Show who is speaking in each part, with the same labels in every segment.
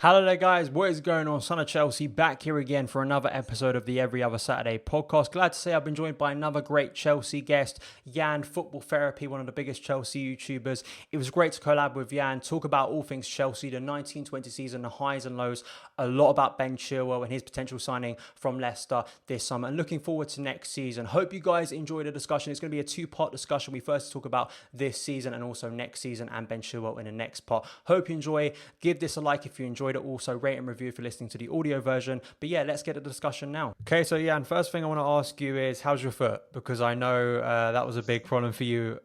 Speaker 1: Hello there guys, what is going on? Son of Chelsea back here again for another episode of the Every Other Saturday podcast. Glad to say I've been joined by another great Chelsea guest, Jan, Football Therapy, one of the biggest Chelsea YouTubers. It was great to collab with Jan, talk about all things Chelsea, the 1920 season, the highs and lows, a lot about Ben Chilwell and his potential signing from Leicester this summer, and looking forward to next season. Hope you guys enjoyed the discussion. It's going to be a two-part discussion. We first talk about this season and also next season and Ben Chilwell in the next part. Hope you enjoy. Give this a like if you enjoyed it. Also, rate and review if you're listening to the audio version. But yeah, let's get to the discussion now. Okay, so yeah, and first thing I want to ask you is, how's your foot? Because I know that was a big problem for you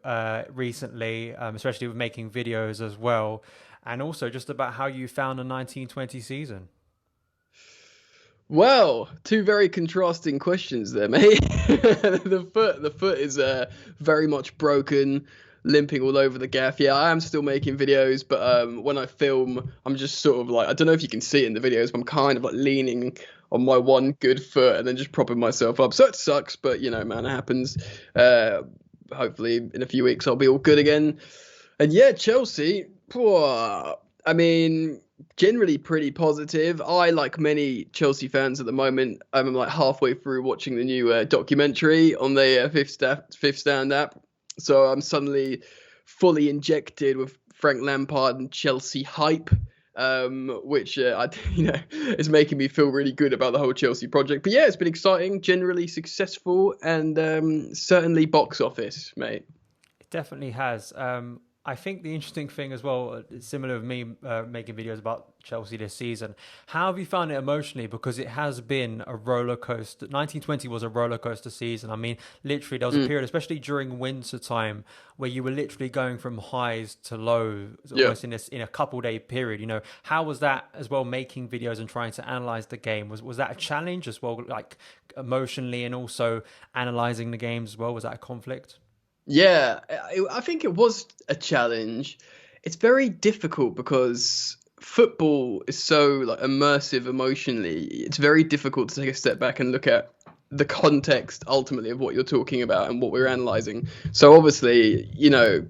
Speaker 1: recently, especially with making videos as well. And also just about how you found the 1920 season.
Speaker 2: Well, two very contrasting questions there, mate. The foot is very much broken, limping all over the gaff. Yeah, I am still making videos, but when I film, I'm just sort of like, I don't know if you can see it in the videos, but I'm kind of like leaning on my one good foot and then just propping myself up. So it sucks, but you know, man, it happens. Hopefully in a few weeks I'll be all good again. And yeah, Chelsea, I mean, generally pretty positive. I, like many Chelsea fans at the moment, I'm like halfway through watching the new documentary on the Fifth Stand app. So I'm suddenly fully injected with Frank Lampard and Chelsea hype, which is making me feel really good about the whole Chelsea project. But yeah, it's been exciting, generally successful, and certainly box office, mate.
Speaker 1: It definitely has. I think the interesting thing as well, similar with me making videos about Chelsea this season, how have you found it emotionally? Because it has been a roller coaster. 1920 was a roller coaster season. I mean, literally there was a period, especially during winter time, where you were literally going from highs to lows almost in a couple day period. You know, how was that as well, making videos and trying to analyze the game? Was that a challenge as well, like emotionally, and also analyzing the games as well? Was that a conflict?
Speaker 2: Yeah, I think it was a challenge. It's very difficult because football is so like immersive emotionally. It's very difficult to take a step back and look at the context ultimately of what you're talking about and what we're analyzing. So obviously, you know,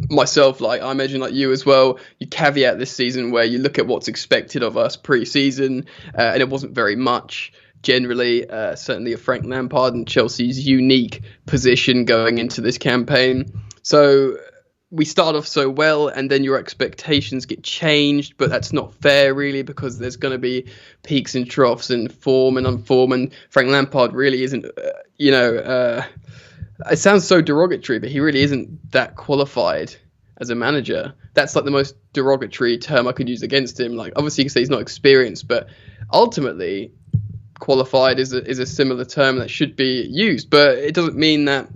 Speaker 2: myself, like I imagine like you as well, you caveat this season where you look at what's expected of us pre-season, and it wasn't very much. Generally, certainly a Frank Lampard and Chelsea's unique position going into this campaign. So we start off so well, and then your expectations get changed, but that's not fair really, because there's going to be peaks and troughs and form and unform, and Frank Lampard really isn't, it sounds so derogatory, but he really isn't that qualified as a manager. That's like the most derogatory term I could use against him. Like, obviously you can say he's not experienced, but ultimately qualified is a similar term that should be used. But it doesn't mean that,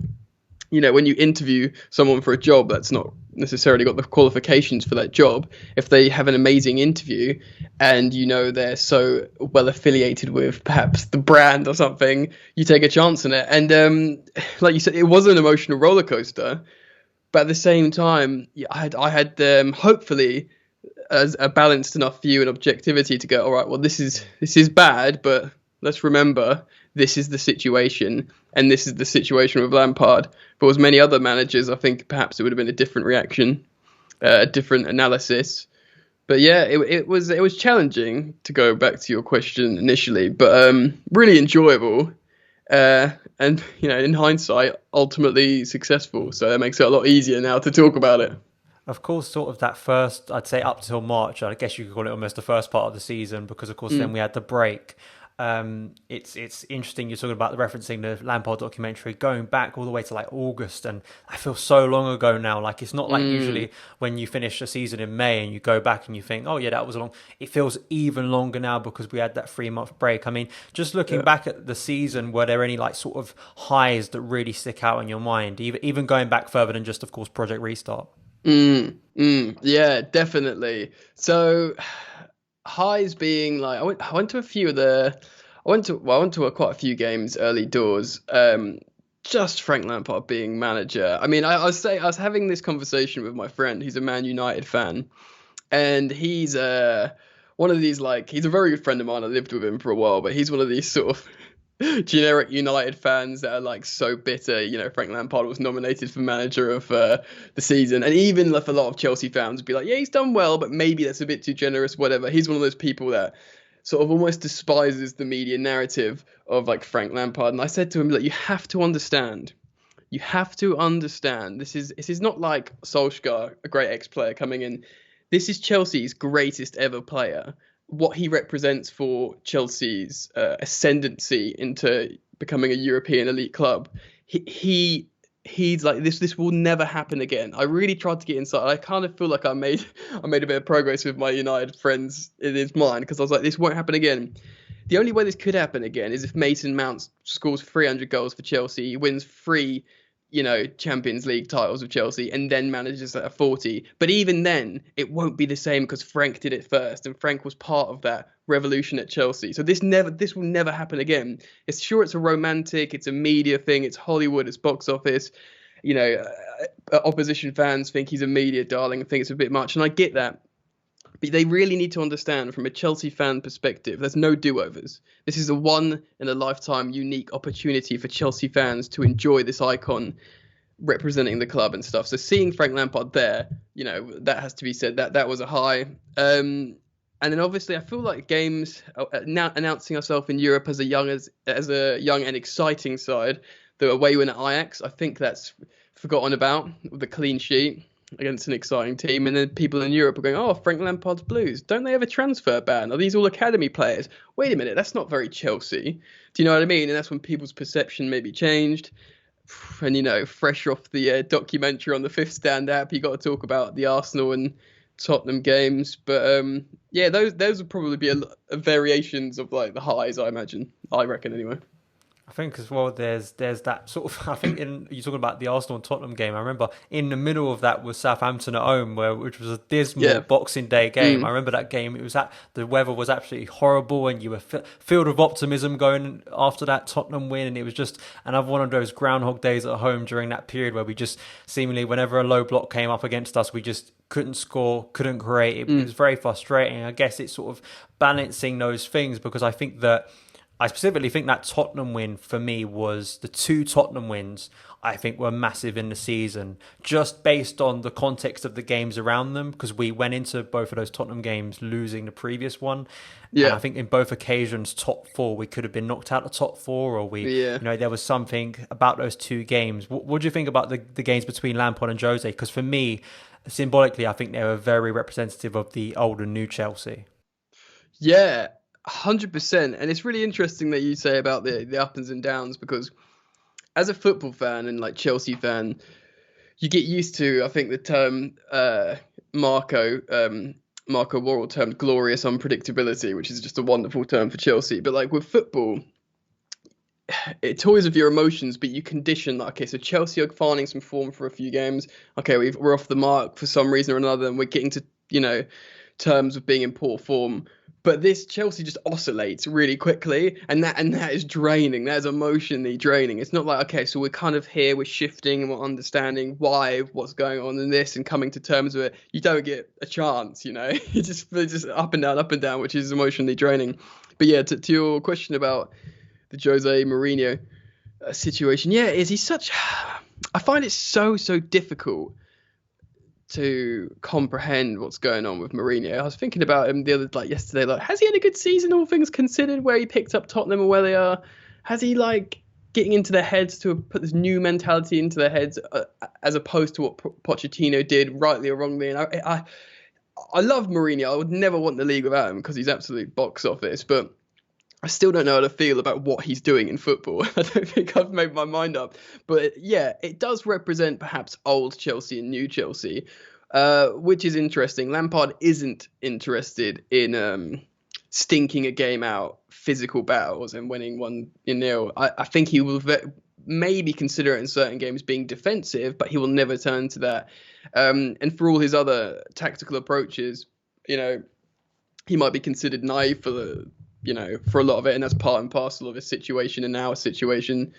Speaker 2: you know, when you interview someone for a job that's not necessarily got the qualifications for that job, if they have an amazing interview and you know they're so well affiliated with perhaps the brand or something, you take a chance on it. And like you said, it was an emotional roller coaster, but at the same time, I had hopefully as a balanced enough view and objectivity to go, all right, well, this is bad, but let's remember this is the situation, and this is the situation with Lampard. But with many other managers, I think perhaps it would have been a different reaction, a different analysis. But yeah, it was challenging, to go back to your question initially, but really enjoyable, and you know, in hindsight, ultimately successful. So that makes it a lot easier now to talk about it.
Speaker 1: Of course, sort of that first, I'd say up till March, I guess you could call it almost the first part of the season, because of course then we had the break. It's interesting you're talking about the referencing the Lampard documentary going back all the way to like August, and I feel so long ago now. Like, it's not like usually when you finish a season in May and you go back and you think, oh yeah, that was a long. It feels even longer now because we had that 3-month break. I mean, just looking back at the season, were there any like sort of highs that really stick out in your mind, even going back further than just, of course, Project Restart?
Speaker 2: Yeah, definitely. So highs being like, I went to a few of the, I went to quite a few games early doors. Just Frank Lampard being manager. I mean, I was having this conversation with my friend. He's a Man United fan, and he's one of these, like, he's a very good friend of mine. I lived with him for a while, but he's one of these sort of generic United fans that are like so bitter. You know, Frank Lampard was nominated for manager of the season, and even like a lot of Chelsea fans would be like, yeah, he's done well, but maybe that's a bit too generous, whatever. He's one of those people that sort of almost despises the media narrative of like Frank Lampard. And I said to him, like, you have to understand. You have to understand. This is not like Solskjaer, a great ex-player coming in. This is Chelsea's greatest ever player. What he represents for Chelsea's ascendancy into becoming a European elite club. He's like this. This will never happen again. I really tried to get inside. I kind of feel like I made a bit of progress with my United friends in his mind, because I was like, this won't happen again. The only way this could happen again is if Mason Mount scores 300 goals for Chelsea, he wins 3, Champions League titles with Chelsea, and then manages at 40. But even then, it won't be the same, because Frank did it first, and Frank was part of that revolution at Chelsea. So this will never happen again. It's a romantic, it's a media thing, it's Hollywood, it's box office. Opposition fans think he's a media darling and think it's a bit much, and I get that. But they really need to understand, from a Chelsea fan perspective, there's no do-overs. This is a one-in-a-lifetime unique opportunity for Chelsea fans to enjoy this icon representing the club and stuff. So seeing Frank Lampard there, that has to be said. That was a high. And then obviously I feel like games, now announcing ourselves in Europe as a young and exciting side, the away win at Ajax, I think that's forgotten about with the clean sheet against an exciting team. And then people in Europe are going, oh, Frank Lampard's Blues, don't they have a transfer ban? Are these all academy players? Wait a minute, that's not very Chelsea. Do you know what I mean? And that's when people's perception maybe changed. And, fresh off the documentary on the Fifth Stand app, you got to talk about the Arsenal and Tottenham games. But those would probably be a variations of like the highs, I imagine. I reckon anyway.
Speaker 1: I think as well, there's that sort of, I think you're talking about the Arsenal and Tottenham game. I remember in the middle of that was Southampton at home, which was a dismal Boxing Day game. I remember that game. The weather was absolutely horrible, and you were filled with optimism going after that Tottenham win. And it was just another one of those groundhog days at home during that period where we just seemingly, whenever a low block came up against us, we just couldn't score, couldn't create. It was very frustrating. I guess it's sort of balancing those things, because I specifically think that Tottenham win for me was the 2 Tottenham wins I think were massive in the season, just based on the context of the games around them, because we went into both of those Tottenham games losing the previous one. Yeah. And I think in both occasions, top 4, we could have been knocked out of top 4, or there was something about those 2 games. What do you think about the games between Lampard and Jose? Because for me, symbolically, I think they were very representative of the old and new Chelsea.
Speaker 2: Yeah. 100%. And it's really interesting that you say about the ups and downs, because as a football fan and like Chelsea fan, you get used to, I think, the term Marco Worrell termed glorious unpredictability, which is just a wonderful term for Chelsea. But like with football, it toys with your emotions, but you condition that, okay, so Chelsea are finding some form for a few games. Okay, we're off the mark for some reason or another, and we're getting to, terms of being in poor form. But this Chelsea just oscillates really quickly, and that is draining. That is emotionally draining. It's not like, okay, so we're kind of here, we're shifting and we're understanding what's going on in this and coming to terms with it. You don't get a chance, It's just up and down, which is emotionally draining. But yeah, to your question about the Jose Mourinho situation, I find it so difficult to comprehend what's going on with Mourinho. I was thinking about him yesterday, has he had a good season, all things considered, where he picked up Tottenham and where they are? Has he getting into their heads to put this new mentality into their heads, as opposed to what Pochettino did, rightly or wrongly? And I love Mourinho. I would never want the league without him, because he's absolute box office, but I still don't know how to feel about what he's doing in football. I don't think I've made my mind up. But yeah, it does represent perhaps old Chelsea and new Chelsea, which is interesting. Lampard isn't interested in stinking a game out, physical battles, and winning 1-0. I think he will maybe consider it in certain games being defensive, but he will never turn to that. And for all his other tactical approaches, he might be considered naive for a lot of it, and that's part and parcel of his situation and our situation,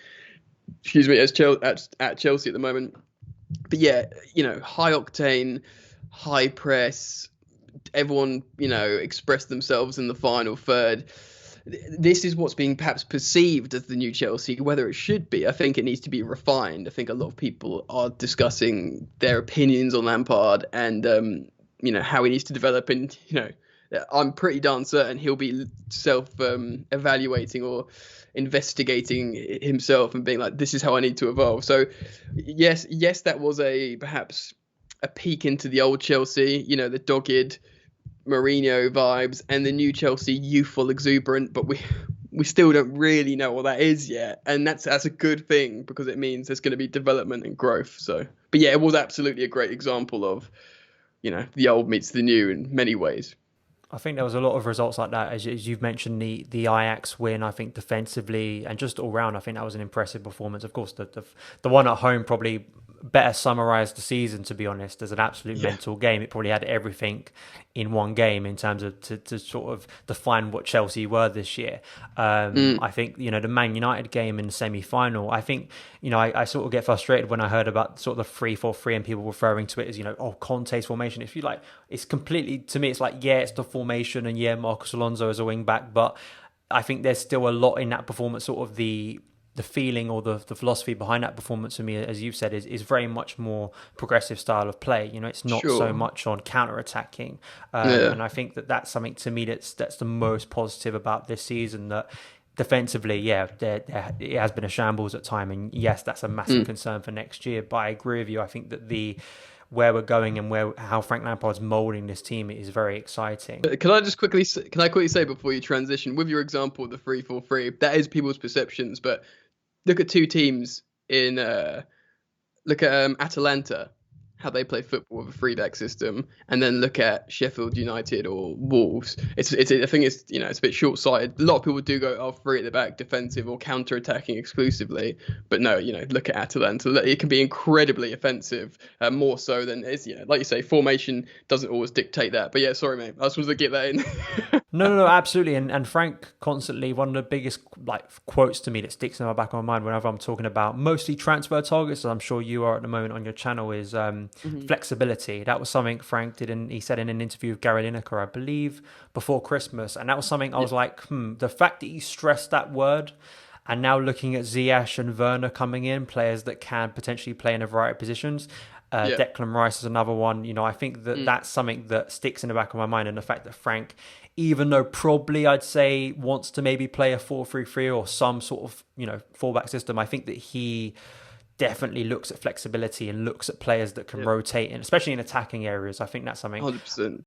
Speaker 2: at Chelsea at the moment. But yeah, high octane, high press, everyone, expressed themselves in the final third. this is what's being perhaps perceived as the new Chelsea. Whether it should be, I think it needs to be refined. I think a lot of people are discussing their opinions on Lampard and how he needs to develop. And I'm pretty darn certain he'll be evaluating or investigating himself and being like, this is how I need to evolve. So yes, that was perhaps a peek into the old Chelsea, the dogged Mourinho vibes, and the new Chelsea, youthful, exuberant, but we still don't really know what that is yet, and that's a good thing, because it means there's going to be development and growth. So, but yeah, it was absolutely a great example of the old meets the new in many ways.
Speaker 1: I think there was a lot of results like that, as you've mentioned, the Ajax win. I think defensively and just all round, I think that was an impressive performance. Of course, the one at home probably better summarised the season, to be honest, as an absolute mental game. It probably had everything in one game in terms of to sort of define what Chelsea were this year. I think, the Man United game in the semi-final, I think, I sort of get frustrated when I heard about sort of the 3-4-3 and people referring to it as, Conte's formation. If you like, it's completely, to me, it's like, it's the formation, and Marcos Alonso as a wing back, but I think there's still a lot in that performance, sort of the feeling or the philosophy behind that performance for me, as you've said, is very much more progressive style of play. It's not so much on counter-attacking. And I think that's something, to me, that's the most positive about this season, that defensively, it has been a shambles at time. And yes, that's a massive concern for next year. But I agree with you. I think that where we're going and how Frank Lampard's moulding this team is very exciting.
Speaker 2: Can I quickly say before you transition, with your example of the 3-4-3, that is people's perceptions, but look at two teams look at Atalanta, how they play football with a 3-back system, and then look at Sheffield United or Wolves. I think it's it's a bit short-sighted. A lot of people do go 3 at the back, defensive or counter-attacking exclusively, but no, look at Atalanta. It can be incredibly offensive, more so than it's like you say, formation doesn't always dictate that. But yeah, sorry mate, I just wanted to get that in.
Speaker 1: No, absolutely. And Frank constantly, one of the biggest quotes to me that sticks in my back of my mind whenever I'm talking about mostly transfer targets, as I'm sure you are at the moment on your channel, is flexibility. That was something Frank did, and he said in an interview with Gary Lineker, I believe, before Christmas. And that was something I was like, the fact that he stressed that word, and now looking at Ziyech and Werner coming in, players that can potentially play in a variety of positions. Declan Rice is another one. I think that's something that sticks in the back of my mind, and the fact that Frank, even though probably I'd say wants to maybe play a 4-3-3 or some sort of 4-back system, I think that he definitely looks at flexibility and looks at players that can rotate, and especially in attacking areas. I think that's something
Speaker 2: 100%.